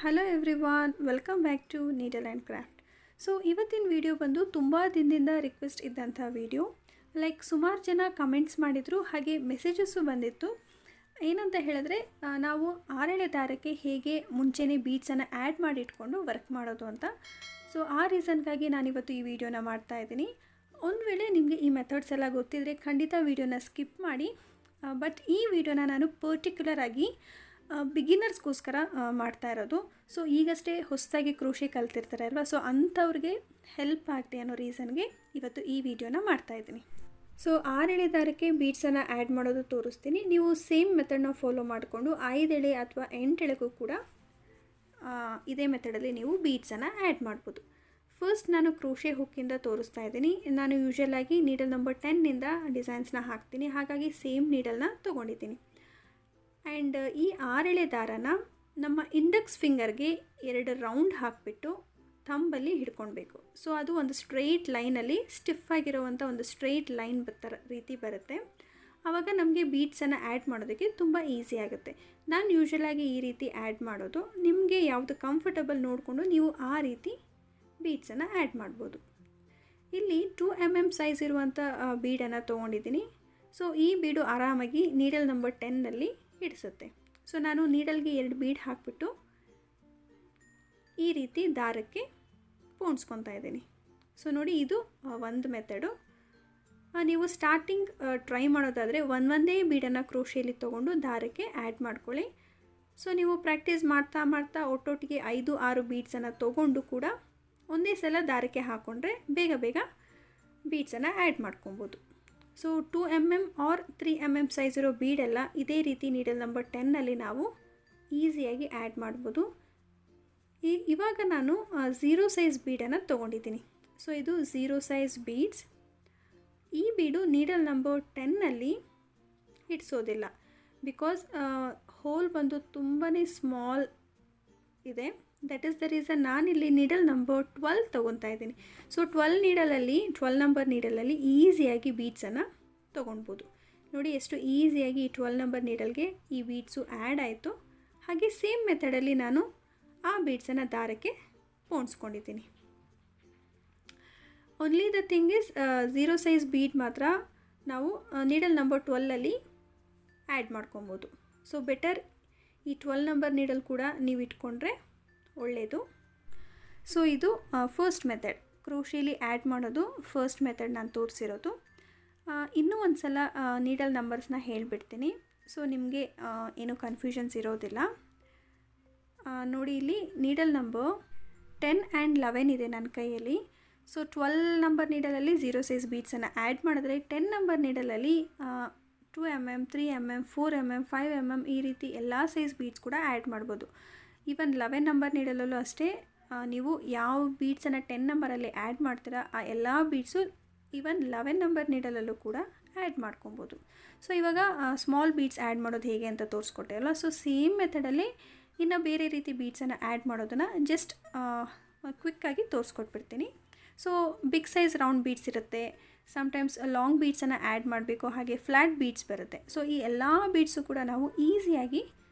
Hello everyone, welcome back to needle and craft. So ಇವತ್ತಿನ video ಬಂದು ತುಂಬ ದಿನದಿಂದ ರಿಕ್ವೆಸ್ಟ್ ಇದ್ದಂಥ ವಿಡಿಯೋ. ಲೈಕ್ ಸುಮಾರು ಜನ ಕಮೆಂಟ್ಸ್ ಮಾಡಿದರು, ಹಾಗೆ ಮೆಸೇಜಸ್ಸು ಬಂದಿತ್ತು. ಏನಂತ ಹೇಳಿದ್ರೆ, ನಾವು ಆರೆಳೆ ದಾರಕ್ಕೆ ಹೇಗೆ ಮುಂಚೆನೇ ಬೀಡ್ಸನ್ನು ಆ್ಯಡ್ ಮಾಡಿಟ್ಕೊಂಡು ವರ್ಕ್ ಮಾಡೋದು ಅಂತ. ಸೊ ಆ ರೀಸನ್ಗಾಗಿ ನಾನಿವತ್ತು ಈ ವಿಡಿಯೋನ ಮಾಡ್ತಾಯಿದ್ದೀನಿ. ಒಂದು ವೇಳೆ ನಿಮಗೆ ಈ ಮೆಥಡ್ಸ್ ಎಲ್ಲ ಗೊತ್ತಿದ್ದರೆ ಖಂಡಿತ ವಿಡಿಯೋನ ಸ್ಕಿಪ್ ಮಾಡಿ. ಬಟ್ ಈ ವಿಡಿಯೋನ ನಾನು ಪರ್ಟಿಕ್ಯುಲರ್ ಆಗಿ ಬಿಗಿನರ್ಸ್ಗೋಸ್ಕರ ಮಾಡ್ತಾ ಇರೋದು. ಸೊ ಈಗಷ್ಟೇ ಹೊಸದಾಗಿ ಕ್ರೋಶೆ ಕಲ್ತಿರ್ತಾರೆ ಅಲ್ವಾ, ಸೊ ಅಂಥವ್ರಿಗೆ ಹೆಲ್ಪ್ ಆಗಲಿ ಅನ್ನೋ ರೀಸನ್ಗೆ ಇವತ್ತು ಈ ವಿಡಿಯೋನ ಮಾಡ್ತಾಯಿದ್ದೀನಿ. ಸೊ ಆರೆಳೆ ದಾರಕ್ಕೆ ಬೀಡ್ಸನ್ನು ಆ್ಯಡ್ ಮಾಡೋದು ತೋರಿಸ್ತೀನಿ. ನೀವು ಸೇಮ್ ಮೆಥಡ್ನ ಫಾಲೋ ಮಾಡಿಕೊಂಡು 5 ಎಳೆ ಅಥವಾ 8 ಎಳೆಗೂ ಕೂಡ ಇದೇ ಮೆಥಡಲ್ಲಿ ನೀವು ಬೀಡ್ಸನ್ನು ಆ್ಯಡ್ ಮಾಡ್ಬೋದು. ಫಸ್ಟ್ ನಾನು ಕ್ರೋಶೆ ಹುಕ್ಕಿಂದ ತೋರಿಸ್ತಾ ಇದ್ದೀನಿ. ನಾನು ಯೂಶ್ವಲಾಗಿ ನೀಡಲ್ ನಂಬರ್ 10ನಿಂದ ಡಿಸೈನ್ಸ್ನ ಹಾಕ್ತೀನಿ, ಹಾಗಾಗಿ ಸೇಮ್ ನೀಡಲ್ನ ತೊಗೊಂಡಿದ್ದೀನಿ. ಆ್ಯಂಡ್ ಈ ಆರೆಳೆ ದಾರನ ನಮ್ಮ ಇಂಡೆಕ್ಸ್ ಫಿಂಗರ್ಗೆ 2 ರೌಂಡ್ ಹಾಕಿಬಿಟ್ಟು ಥಂಬಲ್ಲಿ ಹಿಡ್ಕೊಳ್ಬೇಕು. ಸೊ ಅದು ಒಂದು ಸ್ಟ್ರೈಟ್ ಲೈನಲ್ಲಿ ಸ್ಟಿಫ್ ಆಗಿರುವಂಥ ಒಂದು ಸ್ಟ್ರೈಟ್ ಲೈನ್ ರೀತಿ ಬರುತ್ತೆ. ಆವಾಗ ನಮಗೆ ಬೀಡ್ಸನ್ನು ಆ್ಯಡ್ ಮಾಡೋದಕ್ಕೆ ತುಂಬ ಈಸಿ ಆಗುತ್ತೆ. ನಾನು ಯೂಶ್ವಲಾಗಿ ಈ ರೀತಿ ಆ್ಯಡ್ ಮಾಡೋದು. ನಿಮಗೆ ಯಾವುದು ಕಂಫರ್ಟಬಲ್ ನೋಡಿಕೊಂಡು ನೀವು ಆ ರೀತಿ ಬೀಡ್ಸನ್ನು ಆ್ಯಡ್ ಮಾಡ್ಬೋದು. ಇಲ್ಲಿ 2 mm ಸೈಜ್ ಇರುವಂಥ ಬೀಡನ್ನು ತೊಗೊಂಡಿದ್ದೀನಿ. ಸೊ ಈ ಬೀಡು ಆರಾಮಾಗಿ ನೀಡಲ್ ನಂಬರ್ 10ನಲ್ಲಿ ಹಿಡಿಸುತ್ತೆ. ಸೊ ನಾನು ನೀಡಲ್ಗೆ 2 ಬೀಡ್ ಹಾಕಿಬಿಟ್ಟು ಈ ರೀತಿ ದಾರಕ್ಕೆ ಪೋಣಿಸ್ಕೊತಾ ಇದ್ದೀನಿ. ಸೊ ನೋಡಿ, ಇದು ಒಂದು ಮೆಥಡು. ನೀವು ಸ್ಟಾರ್ಟಿಂಗ್ ಟ್ರೈ ಮಾಡೋದಾದರೆ ಒಂದೇ ಬೀಡನ್ನು ಕ್ರೋಶೆಯಲ್ಲಿ ತೊಗೊಂಡು ದಾರಕ್ಕೆ ಆ್ಯಡ್ ಮಾಡ್ಕೊಳ್ಳಿ. ಸೊ ನೀವು ಪ್ರಾಕ್ಟೀಸ್ ಮಾಡ್ತಾ ಮಾಡ್ತಾ ಒಟ್ಟೊಟ್ಟಿಗೆ 5-6 ಬೀಡ್ಸನ್ನು ತೊಗೊಂಡು ಕೂಡ ಒಂದೇ ಸಲ ದಾರಕ್ಕೆ ಹಾಕ್ಕೊಂಡ್ರೆ ಬೇಗ ಬೇಗ ಬೀಡ್ಸನ್ನು ಆ್ಯಡ್ ಮಾಡ್ಕೊಬೋದು. So 2 mm or 3 mm size ಇರೋ ಬೀಡೆಲ್ಲ ಇದೇ ರೀತಿ ನೀಡಲ್ ನಂಬರ್ 10ನಲ್ಲಿ ನಾವು ಈಸಿಯಾಗಿ ಆ್ಯಡ್ ಮಾಡ್ಬೋದು. ಇವಾಗ ನಾನು 0 ಸೈಜ್ ಬೀಡನ್ನು ತೊಗೊಂಡಿದ್ದೀನಿ. ಸೊ ಇದು 0 ಸೈಜ್ ಬೀಡ್ಸ್. ಈ ಬೀಡು ನೀಡಲ್ ನಂಬರ್ 10ನಲ್ಲಿ ಹಿಡಿಸೋದಿಲ್ಲ, ಬಿಕಾಸ್ ಹೋಲ್ ಬಂದು ತುಂಬಾ ಸ್ಮಾಲ್ ಇದೆ. ದಟ್ ಈಸ್ ದ ರೀಸನ್ ನಾನಿಲ್ಲಿ ನೀಡಲ್ ನಂಬರ್ 12 ತೊಗೊತಾ ಇದ್ದೀನಿ. ಸೊ 12 ನಂಬರ್ ನೀಡಲಲ್ಲಿ ಈಸಿಯಾಗಿ ಬೀಡ್ಸನ್ನು ತೊಗೊಳ್ಬೋದು. ನೋಡಿ ಎಷ್ಟು ಈಸಿಯಾಗಿ ಈ 12 ನಂಬರ್ ನೀಡಲ್ಗೆ ಈ ಬೀಡ್ಸು ಆ್ಯಡ್ ಆಯಿತು. ಹಾಗೆ ಸೇಮ್ ಮೆಥಡಲ್ಲಿ ನಾನು ಆ ಬೀಡ್ಸನ್ನು ದಾರಕ್ಕೆ ಪೋಣಿಸ್ಕೊಂಡಿದ್ದೀನಿ. Only the thing is 0 size bead ಮಾತ್ರ ನಾವು ನೀಡಲ್ ನಂಬರ್ 12ಅಲ್ಲಿ ಆ್ಯಡ್ ಮಾಡ್ಕೊಬೋದು. ಸೊ ಬೆಟರ್ ಈ 12 ನಂಬರ್ ನೀಡಲ್ ಕೂಡ ನೀವು ಇಟ್ಕೊಂಡ್ರೆ ಒಳ್ಳೆಯದು. ಸೊ ಇದು ಫಸ್ಟ್ ಮೆಥಡ್, ಕ್ರೋಶೆಲಿ ಆ್ಯಡ್ ಮಾಡೋದು ಫಸ್ಟ್ ಮೆಥಡ್ ನಾನು ತೋರಿಸಿರೋದು. ಇನ್ನೂ ಒಂದು ಸಲ ನೀಡಲ್ ನಂಬರ್ಸ್ನ ಹೇಳಿಬಿಡ್ತೀನಿ, ಸೊ ನಿಮಗೆ ಏನೂ ಕನ್ಫ್ಯೂಷನ್ಸ್ ಇರೋದಿಲ್ಲ. ನೋಡಿ, ಇಲ್ಲಿ ನೀಡಲ್ ನಂಬರ್ 10 ಆ್ಯಂಡ್ 11 ಇದೆ ನನ್ನ ಕೈಯಲ್ಲಿ. ಸೊ 12 ನಂಬರ್ ನೀಡಲಲ್ಲಿ 0 ಸೈಜ್ ಬೀಡ್ಸನ್ನು ಆ್ಯಡ್ ಮಾಡಿದ್ರೆ 10 number ನೀಡಲಲ್ಲಿ 2 mm, 3 mm, 4 mm, 5 mm ಈ ರೀತಿ ಎಲ್ಲ ಸೈಜ್ ಬೀಡ್ಸ್ ಕೂಡ ಆ್ಯಡ್ ಮಾಡ್ಬೋದು. ಈವನ್ 11 ನಂಬರ್ ನೀಡಲಲ್ಲೂ ಅಷ್ಟೇ, ನೀವು ಯಾವ ಬೀಡ್ಸನ್ನು 10 ನಂಬರಲ್ಲಿ ಆ್ಯಡ್ ಮಾಡ್ತೀರಾ ಆ ಎಲ್ಲ ಬೀಡ್ಸು ಈವನ್ 11 ನಂಬರ್ ನೀಡಲಲ್ಲೂ ಕೂಡ ಆ್ಯಡ್ ಮಾಡ್ಕೊಬೋದು. ಸೊ ಇವಾಗ ಸ್ಮಾಲ್ ಬೀಡ್ಸ್ ಆ್ಯಡ್ ಮಾಡೋದು ಹೇಗೆ ಅಂತ ತೋರಿಸ್ಕೊಟ್ಟೆ ಅಲ್ವಾ. ಸೊ ಸೇಮ್ ಮೆಥಡಲ್ಲಿ ಇನ್ನು ಬೇರೆ ರೀತಿ ಬೀಡ್ಸನ್ನು ಆ್ಯಡ್ ಮಾಡೋದನ್ನು ಜಸ್ಟ್ ಕ್ವಿಕ್ಕಾಗಿ ತೋರಿಸ್ಕೊಟ್ಬಿಡ್ತೀನಿ. So big size round beads ಇರುತ್ತೆ, ಸಮ್ಟೈಮ್ಸ್ ಲಾಂಗ್ ಬೀಡ್ಸನ್ನು ಆ್ಯಡ್ ಮಾಡಬೇಕು, ಹಾಗೆ ಫ್ಲ್ಯಾಟ್ ಬೀಡ್ಸ್ ಬರುತ್ತೆ. ಸೊ ಈ ಎಲ್ಲ ಬೀಡ್ಸು ಕೂಡ ನಾವು ಈಸಿಯಾಗಿ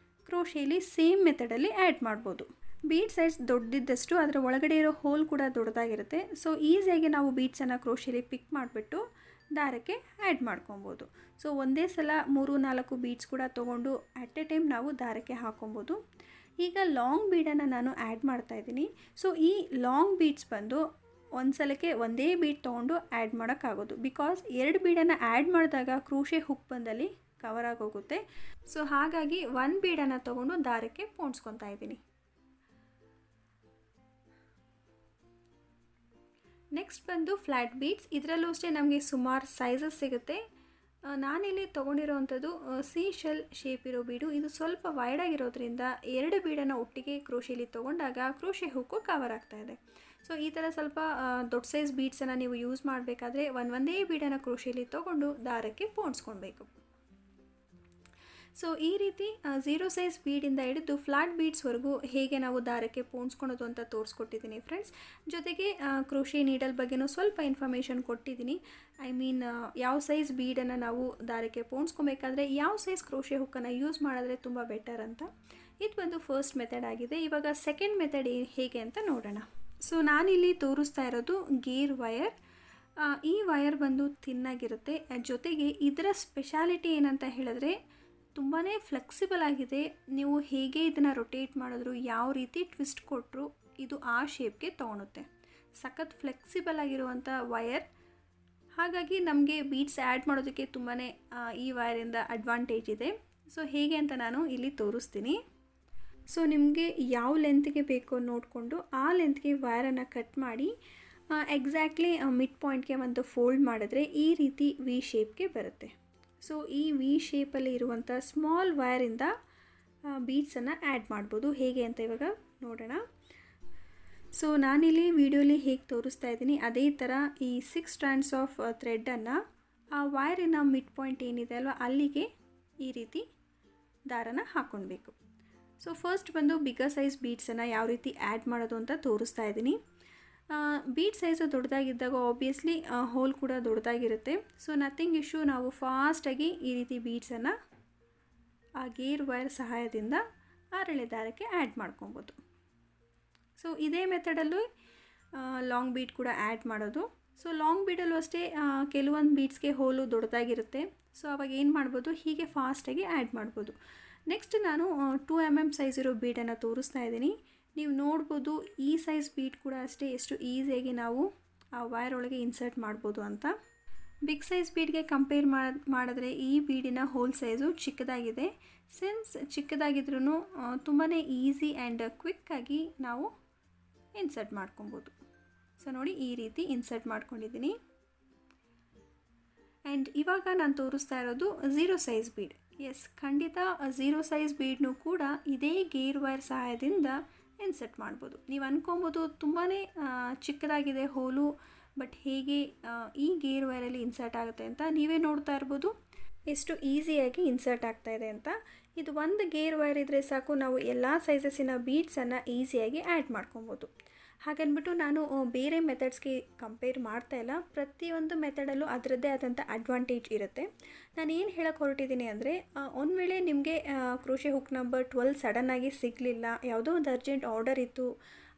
ಕ್ರೋಶೆಯಲ್ಲಿ ಸೇಮ್ ಮೆಥಡಲ್ಲಿ ಆ್ಯಡ್ ಮಾಡ್ಬೋದು. ಬೀಡ್ ಸೈಜ್ ದೊಡ್ಡದಿದ್ದಷ್ಟು ಅದರ ಒಳಗಡೆ ಇರೋ ಹೋಲ್ ಕೂಡ ದೊಡ್ಡದಾಗಿರುತ್ತೆ. ಸೊ ಈಸಿಯಾಗಿ ನಾವು ಬೀಡ್ಸನ್ನು ಕ್ರೋಶೆಯಲ್ಲಿ ಪಿಕ್ ಮಾಡಿಬಿಟ್ಟು ದಾರಕ್ಕೆ ಆ್ಯಡ್ ಮಾಡ್ಕೊಬೋದು. ಸೊ ಒಂದೇ ಸಲ 3-4 ಬೀಡ್ಸ್ ಕೂಡ ತೊಗೊಂಡು ಅಟ್ ಎ ಟೈಮ್ ನಾವು ದಾರಕ್ಕೆ ಹಾಕೊಬೋದು. ಈಗ ಲಾಂಗ್ ಬೀಡನ್ನು ನಾನು ಆ್ಯಡ್ ಮಾಡ್ತಾಯಿದ್ದೀನಿ. ಸೊ ಈ ಲಾಂಗ್ ಬೀಡ್ಸ್ ಬಂದು ಒಂದು ಸಲಕ್ಕೆ ಒಂದೇ ಬೀಡ್ ತೊಗೊಂಡು ಆ್ಯಡ್ ಮಾಡೋಕ್ಕಾಗೋದು, ಬಿಕಾಸ್ 2 ಬೀಡನ್ನು ಆ್ಯಡ್ ಮಾಡಿದಾಗ ಕ್ರೋಶೆ ಹುಕ್ ಬಂದಲ್ಲಿ ಕವರ್ ಆಗೋಗುತ್ತೆ. ಸೊ ಹಾಗಾಗಿ 1 ಬೀಡನ್ನು ತೊಗೊಂಡು ದಾರಕ್ಕೆ ಪೋಣಿಸ್ಕೊತಾ ಇದ್ದೀನಿ. ನೆಕ್ಸ್ಟ್ ಬಂದು ಫ್ಲ್ಯಾಟ್ ಬೀಡ್ಸ್. ಇದರಲ್ಲೂ ಅಷ್ಟೇ ನಮಗೆ ಸುಮಾರು ಸೈಜಸ್ ಸಿಗುತ್ತೆ. ನಾನಿಲ್ಲಿ ತೊಗೊಂಡಿರೋವಂಥದ್ದು ಸಿ ಶೆಲ್ ಶೇಪ್ ಇರೋ ಬೀಡು. ಇದು ಸ್ವಲ್ಪ ವೈಡ್ ಆಗಿರೋದ್ರಿಂದ 2 ಬೀಡನ್ನು ಒಟ್ಟಿಗೆ ಕ್ರೋಶೆಯಲ್ಲಿ ತೊಗೊಂಡಾಗ ಕ್ರೋಶೆ ಹುಕ್ಕು ಕವರ್ ಆಗ್ತಾ ಇದೆ. ಸೊ ಈ ಥರ ಸ್ವಲ್ಪ ದೊಡ್ಡ ಸೈಜ್ ಬೀಡ್ಸನ್ನು ನೀವು ಯೂಸ್ ಮಾಡಬೇಕಾದ್ರೆ ಒಂದೇ ಬೀಡನ್ನು ಕ್ರೋಶೆಯಲ್ಲಿ ತೊಗೊಂಡು ದಾರಕ್ಕೆ ಪೋಣಿಸ್ಕೊಳ್ಬೇಕು. ಸೊ ಈ ರೀತಿ 0 ಸೈಜ್ ಬೀಡಿಂದ ಹಿಡಿದು ಫ್ಲಾಟ್ ಬೀಡ್ಸ್ವರೆಗೂ ಹೇಗೆ ನಾವು ದಾರಕ್ಕೆ ಪೋಣಿಸ್ಕೊಳೋದು ಅಂತ ತೋರಿಸ್ಕೊಟ್ಟಿದ್ದೀನಿ ಫ್ರೆಂಡ್ಸ್. ಜೊತೆಗೆ ಕ್ರೋಶೆ ನೀಡಲ್ ಬಗ್ಗೆನೂ ಸ್ವಲ್ಪ ಇನ್ಫಾರ್ಮೇಷನ್ ಕೊಟ್ಟಿದ್ದೀನಿ. ಐ ಮೀನ್ ಯಾವ ಸೈಜ್ ಬೀಡನ್ನು ನಾವು ದಾರಕ್ಕೆ ಪೋಣಿಸ್ಕೊಬೇಕಾದ್ರೆ ಯಾವ ಸೈಜ್ ಕ್ರೋಶೆ ಹುಕ್ಕನ್ನು ಯೂಸ್ ಮಾಡಿದ್ರೆ ತುಂಬ ಬೆಟರ್ ಅಂತ. ಇದು ಬಂದು ಫಸ್ಟ್ ಮೆಥಡ್ ಆಗಿದೆ. ಇವಾಗ ಸೆಕೆಂಡ್ ಮೆಥಡ್ ಹೇಗೆ ಅಂತ ನೋಡೋಣ. ಸೊ ನಾನಿಲ್ಲಿ ತೋರಿಸ್ತಾ ಇರೋದು ಗೇರ್ ವಯರ್. ಈ ವಯರ್ ಬಂದು ತಿನ್ನಾಗಿರುತ್ತೆ. ಜೊತೆಗೆ ಇದರ ಸ್ಪೆಷಾಲಿಟಿ ಏನಂತ ಹೇಳಿದ್ರೆ ತುಂಬಾ ಫ್ಲೆಕ್ಸಿಬಲ್ ಆಗಿದೆ. ನೀವು ಹೇಗೆ ಇದನ್ನು ರೊಟೇಟ್ ಮಾಡಿದ್ರು, ಯಾವ ರೀತಿ ಟ್ವಿಸ್ಟ್ ಕೊಟ್ಟರು ಇದು ಆ ಶೇಪ್ಗೆ ತೊಗೊಳುತ್ತೆ. ಸಖತ್ ಫ್ಲೆಕ್ಸಿಬಲ್ ಆಗಿರುವಂಥ ವಯರ್. ಹಾಗಾಗಿ ನಮಗೆ ಬೀಡ್ಸ್ ಆ್ಯಡ್ ಮಾಡೋದಕ್ಕೆ ತುಂಬಾ ಈ ವಯರಿಂದ ಅಡ್ವಾಂಟೇಜ್ ಇದೆ. ಸೊ ಹೇಗೆ ಅಂತ ನಾನು ಇಲ್ಲಿ ತೋರಿಸ್ತೀನಿ. ಸೊ ನಿಮಗೆ ಯಾವ ಲೆಂತ್ಗೆ ಬೇಕೋ ನೋಡಿಕೊಂಡು ಆ ಲೆಂತ್ಗೆ ವಯರನ್ನು ಕಟ್ ಮಾಡಿ ಎಕ್ಸಾಕ್ಟ್ಲಿ ಮಿಡ್ ಪಾಯಿಂಟ್ಗೆ ಒಂದು ಫೋಲ್ಡ್ ಮಾಡಿದ್ರೆ ಈ ರೀತಿ ವಿ ಶೇಪ್ಗೆ ಬರುತ್ತೆ. ಸೊ ಈ ವಿ ಶೇಪಲ್ಲಿ ಇರುವಂಥ ಸ್ಮಾಲ್ ವಯರಿಂದ ಬೀಡ್ಸನ್ನು ಆ್ಯಡ್ ಮಾಡ್ಬೋದು. ಹೇಗೆ ಅಂತ ಇವಾಗ ನೋಡೋಣ. ಸೊ ನಾನಿಲ್ಲಿ ವಿಡಿಯೋಲಿ ಹೇಗೆ ತೋರಿಸ್ತಾ ಇದ್ದೀನಿ ಅದೇ ಥರ ಈ 6 ಸ್ಟ್ರ್ಯಾಂಡ್ಸ್ ಆಫ್ ಥ್ರೆಡನ್ನು ಆ ವಯರಿನ ಮಿಡ್ ಪಾಯಿಂಟ್ ಏನಿದೆ ಅಲ್ವ ಅಲ್ಲಿಗೆ ಈ ರೀತಿ ದಾರನ ಹಾಕ್ಕೊಳ್ಬೇಕು. ಸೊ ಫಸ್ಟ್ ಬಂದು ಬಿಗ್ಗರ್ ಸೈಜ್ ಬೀಡ್ಸನ್ನು ಯಾವ ರೀತಿ ಆ್ಯಡ್ ಮಾಡೋದು ಅಂತ ತೋರಿಸ್ತಾ ಇದ್ದೀನಿ. ಬೀಡ್ ಸೈಜು ದೊಡ್ಡದಾಗಿದ್ದಾಗ ಆಬ್ವಿಯಸ್ಲಿ ಹೋಲ್ ಕೂಡ ದೊಡ್ಡದಾಗಿರುತ್ತೆ. ಸೊ ನಥಿಂಗ್ ಇಶ್ಯೂ, ನಾವು ಫಾಸ್ಟಾಗಿ ಈ ರೀತಿ ಬೀಡ್ಸನ್ನು ಆ ಗೇರ್ ವೈರ್ ಸಹಾಯದಿಂದ ಆರಳೆ ದಾರಕ್ಕೆ ಆ್ಯಡ್ ಮಾಡ್ಕೊಬೋದು. ಸೊ ಇದೇ ಮೆಥಡಲ್ಲೂ ಲಾಂಗ್ ಬೀಡ್ ಕೂಡ ಆ್ಯಡ್ ಮಾಡೋದು. ಸೊ ಲಾಂಗ್ ಬೀಡಲ್ಲೂ ಅಷ್ಟೇ ಕೆಲವೊಂದು ಬೀಡ್ಸ್ಗೆ ಹೋಲು ದೊಡ್ಡದಾಗಿರುತ್ತೆ. ಸೊ ಅವಾಗ ಏನು ಮಾಡ್ಬೋದು, ಹೀಗೆ ಫಾಸ್ಟಾಗಿ ಆ್ಯಡ್ ಮಾಡ್ಬೋದು. ನೆಕ್ಸ್ಟ್ ನಾನು 2 mm ಸೈಜ್ ಇರೋ ಬೀಡನ್ನು ತೋರಿಸ್ತಾ ಇದ್ದೀನಿ. ನೀವು ನೋಡ್ಬೋದು ಈ ಸೈಜ್ ಬೀಡ್ ಕೂಡ ಅಷ್ಟೇ ಎಷ್ಟು ಈಸಿಯಾಗಿ ನಾವು ಆ ವೈರ್ ಒಳಗೆ ಇನ್ಸರ್ಟ್ ಮಾಡ್ಬೋದು ಅಂತ. ಬಿಗ್ ಸೈಜ್ ಬೀಡ್ಗೆ ಕಂಪೇರ್ ಮಾಡಿದ್ರೆ ಈ ಬೀಡಿನ ಹೋಲ್ ಸೈಜು ಚಿಕ್ಕದಾಗಿದೆ. ಸಿನ್ಸ್ ಚಿಕ್ಕದಾಗಿದ್ರೂ ತುಂಬಾ ಈಸಿ ಆ್ಯಂಡ್ ಕ್ವಿಕ್ಕಾಗಿ ನಾವು ಇನ್ಸರ್ಟ್ ಮಾಡ್ಕೊಬೋದು. ಸೊ ನೋಡಿ ಈ ರೀತಿ ಇನ್ಸರ್ಟ್ ಮಾಡ್ಕೊಂಡಿದ್ದೀನಿ. ಆ್ಯಂಡ್ ಇವಾಗ ನಾನು ತೋರಿಸ್ತಾ ಇರೋದು 0 ಸೈಜ್ ಬೀಡ್. ಎಸ್, ಖಂಡಿತ 0 ಸೈಜ್ ಬೀಡ್ನೂ ಕೂಡ ಇದೇ ಗೇರ್ ವೈರ್ ಸಹಾಯದಿಂದ ಇನ್ಸರ್ಟ್ ಮಾಡ್ಬೋದು. ನೀವು ಅಂದ್ಕೊಬೋದು ತುಂಬಾ ಚಿಕ್ಕದಾಗಿದೆ ಹೋಲು, ಬಟ್ ಹೇಗೆ ಈ ಗೇರ್ ವೈರಲ್ಲಿ ಇನ್ಸರ್ಟ್ ಆಗುತ್ತೆ ಅಂತ. ನೀವೇ ನೋಡ್ತಾ ಇರ್ಬೋದು ಎಷ್ಟು ಈಸಿಯಾಗಿ ಇನ್ಸರ್ಟ್ ಆಗ್ತಾಯಿದೆ ಅಂತ. ಇದು ಒಂದು ಗೇರ್ ವೈರ್ ಇದ್ದರೆ ಸಾಕು, ನಾವು ಎಲ್ಲ ಸೈಜಸ್ಸಿನ ಬೀಡ್ಸನ್ನು ಈಸಿಯಾಗಿ ಆ್ಯಡ್ ಮಾಡ್ಕೊಬೋದು. ಹಾಗನ್ಬಿಟ್ಟು ನಾನು ಬೇರೆ ಮೆಥಡ್ಸ್ಗೆ ಕಂಪೇರ್ ಮಾಡ್ತಾ ಇಲ್ಲ. ಪ್ರತಿಯೊಂದು ಮೆಥಡಲ್ಲೂ ಅದರದ್ದೇ ಆದಂಥ ಅಡ್ವಾಂಟೇಜ್ ಇರುತ್ತೆ. ನಾನು ಏನು ಹೇಳಕ್ಕೆ ಹೊರಟಿದ್ದೀನಿ ಅಂದರೆ, ಒಂದು ವೇಳೆ ನಿಮಗೆ ಕ್ರೋಶೆ ಹುಕ್ ನಂಬರ್ 12 ಸಡನ್ನಾಗಿ ಸಿಗಲಿಲ್ಲ, ಯಾವುದೋ ಒಂದು ಅರ್ಜೆಂಟ್ ಆರ್ಡರ್ ಇತ್ತು,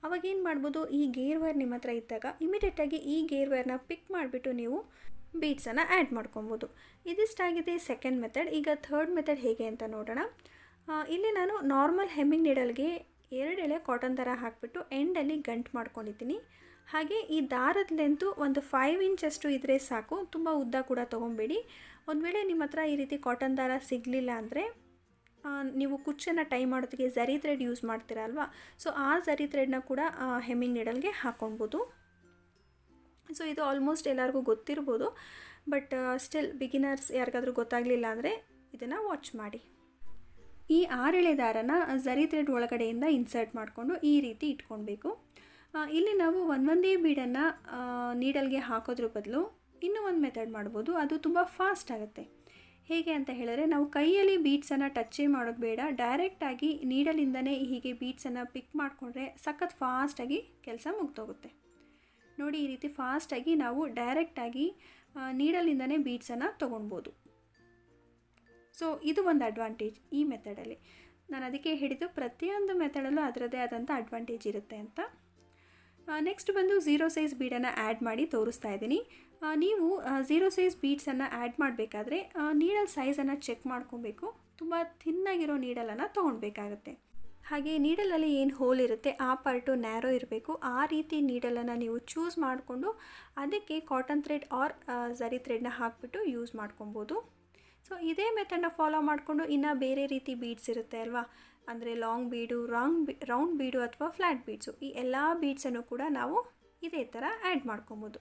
ಅವಾಗೇನು ಮಾಡ್ಬೋದು, ಈ ಗೇರ್ ವೈರ್ ನಿಮ್ಮ ಹತ್ರ ಇದ್ದಾಗ ಇಮಿಡಿಯೇಟಾಗಿ ಈ ಗೇರ್ ವೈರ್ನ ಪಿಕ್ ಮಾಡಿಬಿಟ್ಟು ನೀವು ಬೀಡ್ಸನ್ನು ಆ್ಯಡ್ ಮಾಡ್ಕೊಬೋದು. ಇದಿಷ್ಟಾಗಿದೆ ಸೆಕೆಂಡ್ ಮೆಥಡ್. ಈಗ ಥರ್ಡ್ ಮೆಥಡ್ ಹೇಗೆ ಅಂತ ನೋಡೋಣ. ಇಲ್ಲಿ ನಾನು ನಾರ್ಮಲ್ ಹೆಮ್ಮಿಂಗ್ ನೀಡಲ್ಗೆ 2 ಎಳೆ ಕಾಟನ್ ದಾರ ಹಾಕಿಬಿಟ್ಟು ಎಂಡಲ್ಲಿ ಗಂಟು ಮಾಡ್ಕೊಂಡಿದ್ದೀನಿ. ಹಾಗೆ ಈ ದಾರದ ಲೆಂತು ಒಂದು 5 ಇಂಚಷ್ಟು ಇದ್ದರೆ ಸಾಕು, ತುಂಬ ಉದ್ದ ಕೂಡ ತೊಗೊಬೇಡಿ. ಒಂದು ವೇಳೆ ನಿಮ್ಮ ಹತ್ರ ಈ ರೀತಿ ಕಾಟನ್ ದಾರ ಸಿಗಲಿಲ್ಲ ಅಂದರೆ ನೀವು ಕುಚ್ಚನ್ನು ಟೈ ಮಾಡೋದಕ್ಕೆ ಝರಿ ಥ್ರೆಡ್ ಯೂಸ್ ಮಾಡ್ತೀರಾ ಅಲ್ವಾ, ಸೊ ಆ ಝರಿ ಥ್ರೆಡ್ನ ಕೂಡ ಹೆಮ್ಮಿಂಗ್ ನೀಡಲ್ಗೆ ಹಾಕ್ಕೊಳ್ಬೋದು. ಸೊ ಇದು ಆಲ್ಮೋಸ್ಟ್ ಎಲ್ಲರಿಗೂ ಗೊತ್ತಿರ್ಬೋದು, ಬಟ್ ಸ್ಟಿಲ್ ಬಿಗಿನರ್ಸ್ ಯಾರಿಗಾದರೂ ಗೊತ್ತಾಗಲಿಲ್ಲ ಅಂದರೆ ಇದನ್ನು ವಾಚ್ ಮಾಡಿ. ಈ 6 ಎಳೆ ದಾರನ ಝರಿ ಥ್ರೆಡ್ ಒಳಗಡೆಯಿಂದ ಇನ್ಸರ್ಟ್ ಮಾಡಿಕೊಂಡು ಈ ರೀತಿ ಇಟ್ಕೊಳ್ಬೇಕು. ಇಲ್ಲಿ ನಾವು ಒಂದೇ ಬೀಡನ್ನು ನೀಡಲ್ಗೆ ಹಾಕೋದ್ರ ಬದಲು ಇನ್ನೂ ಒಂದು ಮೆಥಡ್ ಮಾಡ್ಬೋದು. ಅದು ತುಂಬ ಫಾಸ್ಟ್ ಆಗುತ್ತೆ. ಹೇಗೆ ಅಂತ ಹೇಳಿದ್ರೆ, ನಾವು ಕೈಯಲ್ಲಿ ಬೀಡ್ಸನ್ನು ಟಚ್ಚೇ ಮಾಡೋದು ಬೇಡ, ಡೈರೆಕ್ಟಾಗಿ ನೀಡಲಿಂದನೇ ಹೀಗೆ ಬೀಡ್ಸನ್ನು ಪಿಕ್ ಮಾಡಿಕೊಂಡ್ರೆ ಸಖತ್ ಫಾಸ್ಟಾಗಿ ಕೆಲಸ ಮುಗ್ದೋಗುತ್ತೆ. ನೋಡಿ, ಈ ರೀತಿ ಫಾಸ್ಟಾಗಿ ನಾವು ಡೈರೆಕ್ಟಾಗಿ ನೀಡಲಿಂದನೇ ಬೀಡ್ಸನ್ನು ತೊಗೊಳ್ಬೋದು. ಸೊ ಇದು ಒಂದು ಅಡ್ವಾಂಟೇಜ್ ಈ ಮೆಥಡಲ್ಲಿ. ನಾನು ಅದಕ್ಕೆ ಹಿಡಿದು ಪ್ರತಿಯೊಂದು ಮೆಥಡಲ್ಲೂ ಅದರದ್ದೇ ಆದಂಥ ಅಡ್ವಾಂಟೇಜ್ ಇರುತ್ತೆ ಅಂತ. ನೆಕ್ಸ್ಟ್ ಬಂದು 0 ಸೈಜ್ ಬೀಡನ್ನು ಆ್ಯಡ್ ಮಾಡಿ ತೋರಿಸ್ತಾ ಇದ್ದೀನಿ. ನೀವು 0 ಸೈಜ್ ಬೀಡ್ಸನ್ನು ಆ್ಯಡ್ ಮಾಡಬೇಕಾದ್ರೆ ನೀಡಲ್ ಸೈಜನ್ನು ಚೆಕ್ ಮಾಡ್ಕೊಬೇಕು. ತುಂಬ ಥಿನ್ನಾಗಿರೋ ನೀಡಲನ್ನು ತೊಗೊಳ್ಬೇಕಾಗತ್ತೆ. ಹಾಗೆ ನೀಡಲಲ್ಲಿ ಏನು ಹೋಲ್ ಇರುತ್ತೆ ಆ ಪಾರ್ಟು ನ್ಯಾರೋ ಇರಬೇಕು. ಆ ರೀತಿ ನೀಡಲನ್ನು ನೀವು ಚೂಸ್ ಮಾಡಿಕೊಂಡು ಅದಕ್ಕೆ ಕಾಟನ್ ಥ್ರೆಡ್ ಆರ್ ಝರಿ ಥ್ರೆಡ್ನ ಹಾಕಿಬಿಟ್ಟು ಯೂಸ್ ಮಾಡ್ಕೊಬೋದು. ಸೊ ಇದೇ ಮೆಥಡನ್ನ ಫಾಲೋ ಮಾಡಿಕೊಂಡು ಇನ್ನು ಬೇರೆ ರೀತಿ ಬೀಡ್ಸ್ ಇರುತ್ತೆ ಅಲ್ವಾ, ಅಂದರೆ ಲಾಂಗ್ ಬೀಡು, ರೌಂಡ್ ಬೀಡು ಅಥವಾ ಫ್ಲ್ಯಾಟ್ ಬೀಡ್ಸು, ಈ ಎಲ್ಲ ಬೀಡ್ಸನ್ನು ಕೂಡ ನಾವು ಇದೇ ಥರ ಆ್ಯಡ್ ಮಾಡ್ಕೊಬೋದು.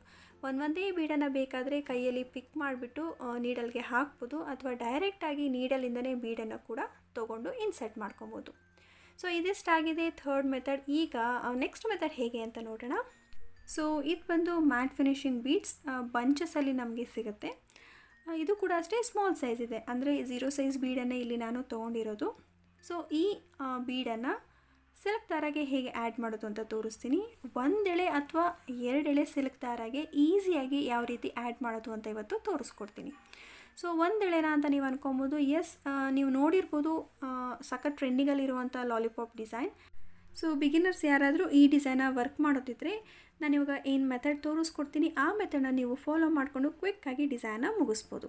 ಒಂದೇ ಬೀಡನ್ನು ಬೇಕಾದರೆ ಕೈಯಲ್ಲಿ ಪಿಕ್ ಮಾಡಿಬಿಟ್ಟು ನೀಡಲ್ಗೆ ಹಾಕ್ಬೋದು, ಅಥವಾ ಡೈರೆಕ್ಟಾಗಿ ನೀಡಲಿಂದನೇ ಬೀಡನ್ನು ಕೂಡ ತೊಗೊಂಡು ಇನ್ಸರ್ಟ್ ಮಾಡ್ಕೊಬೋದು. ಸೊ ಇದಿಷ್ಟಾಗಿದೆ ಥರ್ಡ್ ಮೆಥಡ್. ಈಗ ನೆಕ್ಸ್ಟ್ ಮೆಥಡ್ ಹೇಗೆ ಅಂತ ನೋಡೋಣ. ಸೊ ಇದು ಬಂದು ಮ್ಯಾಟ್ ಫಿನಿಶಿಂಗ್ ಬೀಡ್ಸ್ ಬಂಚಸಲ್ಲಿ ನಮಗೆ ಸಿಗುತ್ತೆ. ಇದು ಕೂಡ ಅಷ್ಟೇ ಸ್ಮಾಲ್ ಸೈಜ್ ಇದೆ, ಅಂದರೆ 0 ಸೈಜ್ ಬೀಡನ್ನು ಇಲ್ಲಿ ನಾನು ತೊಗೊಂಡಿರೋದು. ಸೊ ಈ ಬೀಡನ್ನು ಸಿಲ್ಕ್ ದಾರಾಗೆ ಹೇಗೆ ಆ್ಯಡ್ ಮಾಡೋದು ಅಂತ ತೋರಿಸ್ತೀನಿ. 1 ಎಳೆ ಅಥವಾ 2 ಎಳೆ ಸಿಲ್ಕ್ ದಾರಾಗೆ ಈಸಿಯಾಗಿ ಯಾವ ರೀತಿ ಆ್ಯಡ್ ಮಾಡೋದು ಅಂತ ಇವತ್ತು ತೋರಿಸ್ಕೊಡ್ತೀನಿ. ಸೊ ಒಂದೆಳೆನಾ ಅಂತ ನೀವು ಅನ್ಕೊಬೋದು. ಎಸ್, ನೀವು ನೋಡಿರ್ಬೋದು ಸಖತ್ ಟ್ರೆಂಡಿಂಗಲ್ಲಿರುವಂಥ ಲಾಲಿಪಾಪ್ ಡಿಸೈನ್. ಸೊ ಬಿಗಿನರ್ಸ್ ಯಾರಾದರೂ ಈ ಡಿಸೈನ ವರ್ಕ್ ಮಾಡೋದಿದ್ರೆ ನಾನು ಇವಾಗ ಏನು ಮೆಥಡ್ ತೋರಿಸ್ಕೊಡ್ತೀನಿ ಆ ಮೆಥಡನ್ನ ನೀವು ಫಾಲೋ ಮಾಡಿಕೊಂಡು ಕ್ವಿಕ್ಕಾಗಿ ಡಿಸೈನ ಮುಗಿಸ್ಬೋದು.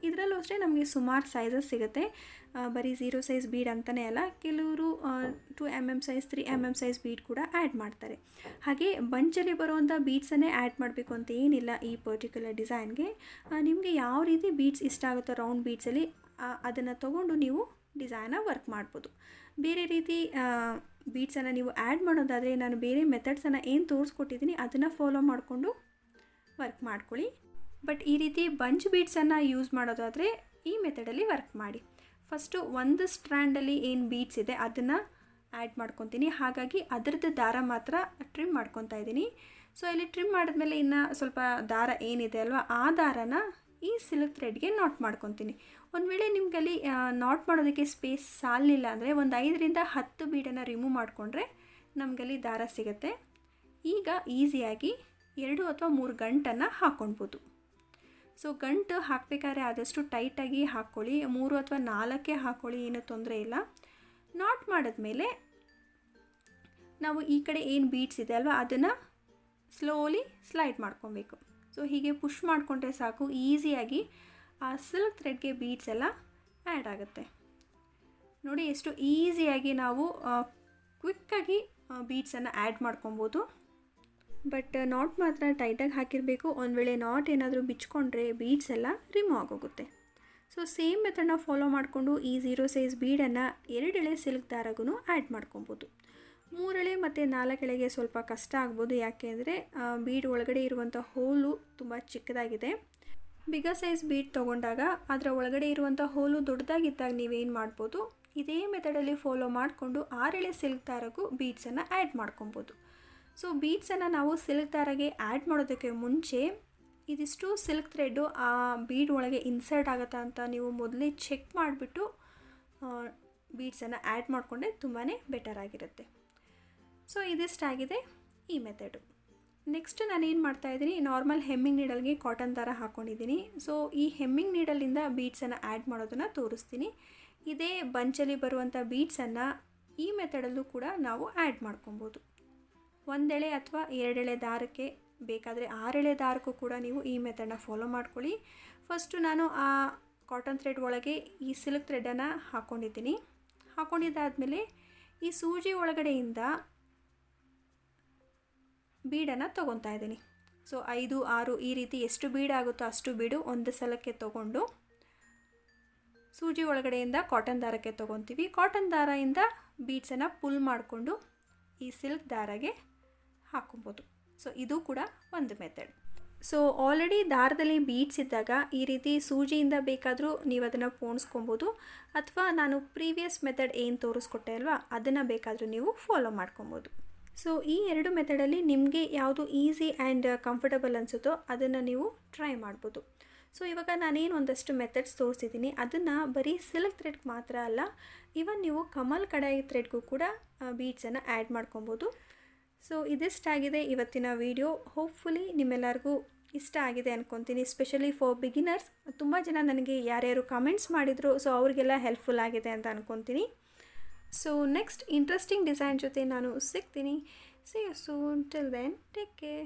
ಇದರಲ್ಲೂ ಅಷ್ಟೇ ನಮಗೆ ಸುಮಾರು ಸೈಜಸ್ ಸಿಗುತ್ತೆ. ಬರೀ 0 ಸೈಜ್ ಬೀಡ್ ಅಂತಲೇ ಅಲ್ಲ, ಕೆಲವರು 2 mm size 3 mm size bead ಕೂಡ ಆ್ಯಡ್ ಮಾಡ್ತಾರೆ. ಹಾಗೆ ಬಂಚಲ್ಲಿ ಬರುವಂಥ ಬೀಡ್ಸನ್ನೇ ಆ್ಯಡ್ ಮಾಡಬೇಕು ಅಂತ ಏನಿಲ್ಲ. ಈ ಪರ್ಟಿಕ್ಯುಲರ್ ಡಿಸೈನ್ಗೆ ನಿಮಗೆ ಯಾವ ರೀತಿ ಬೀಡ್ಸ್ ಇಷ್ಟ ಆಗುತ್ತೋ ರೌಂಡ್ ಬೀಡ್ಸಲ್ಲಿ ಅದನ್ನು ತೊಗೊಂಡು ನೀವು ಡಿಸೈನ ವರ್ಕ್ ಮಾಡ್ಬೋದು. ಬೇರೆ ರೀತಿ ಬೀಡ್ಸನ್ನು ನೀವು ಆ್ಯಡ್ ಮಾಡೋದಾದರೆ ನಾನು ಬೇರೆ ಮೆಥಡ್ಸನ್ನು ಏನು ತೋರಿಸ್ಕೊಟ್ಟಿದ್ದೀನಿ ಅದನ್ನು ಫಾಲೋ ಮಾಡಿಕೊಂಡು ವರ್ಕ್ ಮಾಡ್ಕೊಳ್ಳಿ. ಬಟ್ ಈ ರೀತಿ ಬಂಚ್ ಬೀಡ್ಸನ್ನು ಯೂಸ್ ಮಾಡೋದಾದರೆ ಈ ಮೆಥಡಲ್ಲಿ ವರ್ಕ್ ಮಾಡಿ. ಫಸ್ಟು ಒಂದು ಸ್ಟ್ರ್ಯಾಂಡಲ್ಲಿ ಏನು ಬೀಡ್ಸ್ ಇದೆ ಅದನ್ನು ಆ್ಯಡ್ ಮಾಡ್ಕೊತೀನಿ. ಹಾಗಾಗಿ ಅದರದ್ದು ದಾರ ಮಾತ್ರ ಟ್ರಿಮ್ ಮಾಡ್ಕೊತಾ ಇದ್ದೀನಿ. ಸೊ ಇಲ್ಲಿ ಟ್ರಿಮ್ ಮಾಡಿದ್ಮೇಲೆ ಇನ್ನು ಸ್ವಲ್ಪ ದಾರ ಏನಿದೆ ಅಲ್ವಾ ಆ ದಾರನ ಈ ಸಿಲ್ಕ್ ಥ್ರೆಡ್ಗೆ ನಾಟ್ ಮಾಡ್ಕೊತೀನಿ. ಒಂದು ವೇಳೆ ನಿಮಗಲ್ಲಿ ನಾಟ್ ಮಾಡೋದಕ್ಕೆ ಸ್ಪೇಸ್ ಸಾಲಿಲ್ಲ ಅಂದರೆ ಒಂದು 5 ರಿಂದ 10 ಬೀಡನ್ನು ರಿಮೂವ್ ಮಾಡಿಕೊಂಡ್ರೆ ನಮಗಲ್ಲಿ ದಾರ ಸಿಗುತ್ತೆ. ಈಗ ಈಸಿಯಾಗಿ 2 ಅಥವಾ 3 ಗಂಟನ್ನು ಹಾಕ್ಕೊಳ್ಬೋದು. ಸೊ ಗಂಟು ಹಾಕಬೇಕಾದ್ರೆ ಆದಷ್ಟು ಟೈಟಾಗಿ ಹಾಕ್ಕೊಳ್ಳಿ. 3 ಅಥವಾ 4 ಹಾಕ್ಕೊಳ್ಳಿ, ಏನೂ ತೊಂದರೆ ಇಲ್ಲ. ನಾಟ್ ಮಾಡಿದ್ಮೇಲೆ ನಾವು ಈ ಕಡೆ ಏನು ಬೀಡ್ಸ್ ಇದೆ ಅಲ್ವಾ ಅದನ್ನು ಸ್ಲೋಲಿ ಸ್ಲೈಡ್ ಮಾಡ್ಕೊಬೇಕು. ಸೊ ಹೀಗೆ ಪುಷ್ ಮಾಡಿಕೊಂಡ್ರೆ ಸಾಕು, ಈಸಿಯಾಗಿ ಆ ಸಿಲ್ಕ್ ಥ್ರೆಡ್ಗೆ ಬೀಡ್ಸ್ ಎಲ್ಲ ಆ್ಯಡ್ ಆಗುತ್ತೆ. ನೋಡಿ ಎಷ್ಟು ಈಸಿಯಾಗಿ ನಾವು ಕ್ವಿಕ್ಕಾಗಿ ಬೀಡ್ಸನ್ನು ಆ್ಯಡ್ ಮಾಡ್ಕೊಬೋದು. ಬಟ್ ನಾಟ್ ಮಾತ್ರ ಟೈಟಾಗಿ ಹಾಕಿರಬೇಕು. ಒಂದು ವೇಳೆ ನಾಟ್ ಏನಾದರೂ ಬಿಚ್ಕೊಂಡ್ರೆ ಬೀಡ್ಸ್ ಎಲ್ಲ ರಿಮೂವ್ ಆಗೋಗುತ್ತೆ. ಸೊ ಸೇಮ್ ಮೆಥಡನ್ನ ಫಾಲೋ ಮಾಡಿಕೊಂಡು ಈ 0 ಸೈಜ್ ಬೀಡನ್ನು 2 ಎಳೆ ಸಿಲ್ಕ್ ದಾರಗೂ ಆ್ಯಡ್ ಮಾಡ್ಕೊಬೋದು. 3 ಎಳೆ ಮತ್ತು 4 ಎಳೆಗೆ ಸ್ವಲ್ಪ ಕಷ್ಟ ಆಗ್ಬೋದು, ಯಾಕೆ ಅಂದರೆ ಬೀಡ್ ಒಳಗಡೆ ಇರುವಂಥ ಹೋಲು ತುಂಬ ಚಿಕ್ಕದಾಗಿದೆ. ಬಿಗ ಸೈಜ್ ಬೀಡ್ ತೊಗೊಂಡಾಗ ಅದರ ಒಳಗಡೆ ಇರುವಂಥ ಹೋಲು ದೊಡ್ಡದಾಗಿದ್ದಾಗ ನೀವೇನು ಮಾಡ್ಬೋದು, ಇದೇ ಮೆಥಡಲ್ಲಿ ಫಾಲೋ ಮಾಡಿಕೊಂಡು 6 ಎಳೆ ಸಿಲ್ಕ್ ದಾರಗೂ ಬೀಡ್ಸನ್ನು ಆ್ಯಡ್ ಮಾಡ್ಕೊಬೋದು. ಸೊ ಬೀಡ್ಸನ್ನು ನಾವು ಸಿಲ್ಕ್ ದಾರಗೆ ಆ್ಯಡ್ ಮಾಡೋದಕ್ಕೆ ಮುಂಚೆ ಇದಿಷ್ಟು ಸಿಲ್ಕ್ ಥ್ರೆಡ್ಡು ಆ ಬೀಡ್ ಒಳಗೆ ಇನ್ಸರ್ಟ್ ಆಗುತ್ತಾ ಅಂತ ನೀವು ಮೊದಲೇ ಚೆಕ್ ಮಾಡಿಬಿಟ್ಟು ಬೀಡ್ಸನ್ನು ಆ್ಯಡ್ ಮಾಡಿಕೊಂಡ್ರೆ ತುಂಬಾ ಬೆಟರ್ ಆಗಿರುತ್ತೆ. ಸೊ ಇದಿಷ್ಟಾಗಿದೆ ಈ ಮೆಥಡು. ನೆಕ್ಸ್ಟ್ ನಾನೇನು ಮಾಡ್ತಾಯಿದ್ದೀನಿ, ನಾರ್ಮಲ್ ಹೆಮ್ಮಿಂಗ್ ನೀಡಲ್ಗೆ ಕಾಟನ್ ದಾರ ಹಾಕ್ಕೊಂಡಿದ್ದೀನಿ. ಸೊ ಈ ಹೆಮ್ಮಿಂಗ್ ನೀಡಲಿಂದ ಬೀಡ್ಸನ್ನು ಆ್ಯಡ್ ಮಾಡೋದನ್ನು ತೋರಿಸ್ತೀನಿ. ಇದೇ ಬಂಚಲ್ಲಿ ಬರುವಂಥ ಬೀಡ್ಸನ್ನು ಈ ಮೆಥಡಲ್ಲೂ ಕೂಡ ನಾವು ಆ್ಯಡ್ ಮಾಡ್ಕೊಬೋದು. 1 ಎಳೆ ಅಥವಾ 2 ಎಳೆ ದಾರಕ್ಕೆ, ಬೇಕಾದರೆ 6 ಎಳೆ ದಾರಕ್ಕೂ ಕೂಡ ನೀವು ಈ ಮೆಥಡನ್ನ ಫಾಲೋ ಮಾಡ್ಕೊಳ್ಳಿ. ಫಸ್ಟು ನಾನು ಆ ಕಾಟನ್ ಥ್ರೆಡ್ ಒಳಗೆ ಈ ಸಿಲ್ಕ್ ಥ್ರೆಡನ್ನು ಹಾಕ್ಕೊಂಡಿದ್ದೀನಿ. ಹಾಕ್ಕೊಂಡಿದ್ದಾದಮೇಲೆ ಈ ಸೂಜಿ ಒಳಗಡೆಯಿಂದ ಬೀಡನ್ನು ತೊಗೊತಾ ಇದ್ದೀನಿ. ಸೊ 5, 6 ಈ ರೀತಿ ಎಷ್ಟು ಬೀಡ್ ಆಗುತ್ತೋ ಅಷ್ಟು ಬೀಡು ಒಂದು ಸಲಕ್ಕೆ ತೊಗೊಂಡು ಸೂಜಿ ಒಳಗಡೆಯಿಂದ ಕಾಟನ್ ದಾರಕ್ಕೆ ತೊಗೊತೀವಿ. ಕಾಟನ್ ದಾರದಿಂದ ಬೀಡ್ಸನ್ನು ಪುಲ್ ಮಾಡಿಕೊಂಡು ಈ ಸಿಲ್ಕ್ ದಾರಗೆ ಹಾಕೊಬೋದು. ಸೊ ಇದು ಕೂಡ ಒಂದು ಮೆಥಡ್. ಸೊ ಆಲ್ರೆಡಿ ದಾರದಲ್ಲಿ ಬೀಡ್ಸ್ ಇದ್ದಾಗ ಈ ರೀತಿ ಸೂಜಿಯಿಂದ ಬೇಕಾದರೂ ನೀವು ಅದನ್ನು ಪೋಣಿಸ್ಕೊಬೋದು, ಅಥವಾ ನಾನು ಪ್ರೀವಿಯಸ್ ಮೆಥಡ್ ಏನು ತೋರಿಸ್ಕೊಟ್ಟೆ ಅಲ್ವಾ ಅದನ್ನು ಬೇಕಾದರೂ ನೀವು ಫಾಲೋ ಮಾಡ್ಕೊಬೋದು. ಸೊ ಈ 2 ಮೆಥಡಲ್ಲಿ ನಿಮಗೆ ಯಾವುದು ಈಸಿ ಆ್ಯಂಡ್ ಕಂಫರ್ಟಬಲ್ ಅನಿಸುತ್ತೋ ಅದನ್ನು ನೀವು ಟ್ರೈ ಮಾಡ್ಬೋದು. ಸೊ ಇವಾಗ ನಾನೇನು ಒಂದಷ್ಟು ಮೆಥಡ್ಸ್ ತೋರಿಸಿದ್ದೀನಿ ಅದನ್ನು ಬರೀ ಸಿಲ್ಕ್ ಥ್ರೆಡ್ಗೆ ಮಾತ್ರ ಅಲ್ಲ, ಇವನ್ ನೀವು ಕಮಲ್ ಕಡಾಯಿ ಥ್ರೆಡ್ಗೂ ಕೂಡ ಬೀಡ್ಸನ್ನು ಆ್ಯಡ್ ಮಾಡ್ಕೊಬೋದು. ಸೊ ಇದಿಷ್ಟಾಗಿದೆ ಇವತ್ತಿನ ವಿಡಿಯೋ. ಹೋಪ್ಫುಲಿ ನಿಮ್ಮೆಲ್ಲರಿಗೂ ಇಷ್ಟ ಆಗಿದೆ ಅಂದ್ಕೊತೀನಿ. ಸ್ಪೆಷಲಿ ಫಾರ್ ಬಿಗಿನರ್ಸ್ ತುಂಬ ಜನ ನನಗೆ ಯಾರ್ಯಾರು ಕಮೆಂಟ್ಸ್ ಮಾಡಿದರು, ಸೊ ಅವರಿಗೆಲ್ಲ ಹೆಲ್ಪ್ಫುಲ್ ಆಗಿದೆ ಅಂತ ಅಂದ್ಕೊತೀನಿ. ಸೊ ನೆಕ್ಸ್ಟ್ ಇಂಟ್ರೆಸ್ಟಿಂಗ್ ಡಿಸೈನ್ ಜೊತೆ ನಾನು ಸಿಗ್ತೀನಿ. See you soon. Till then, take care.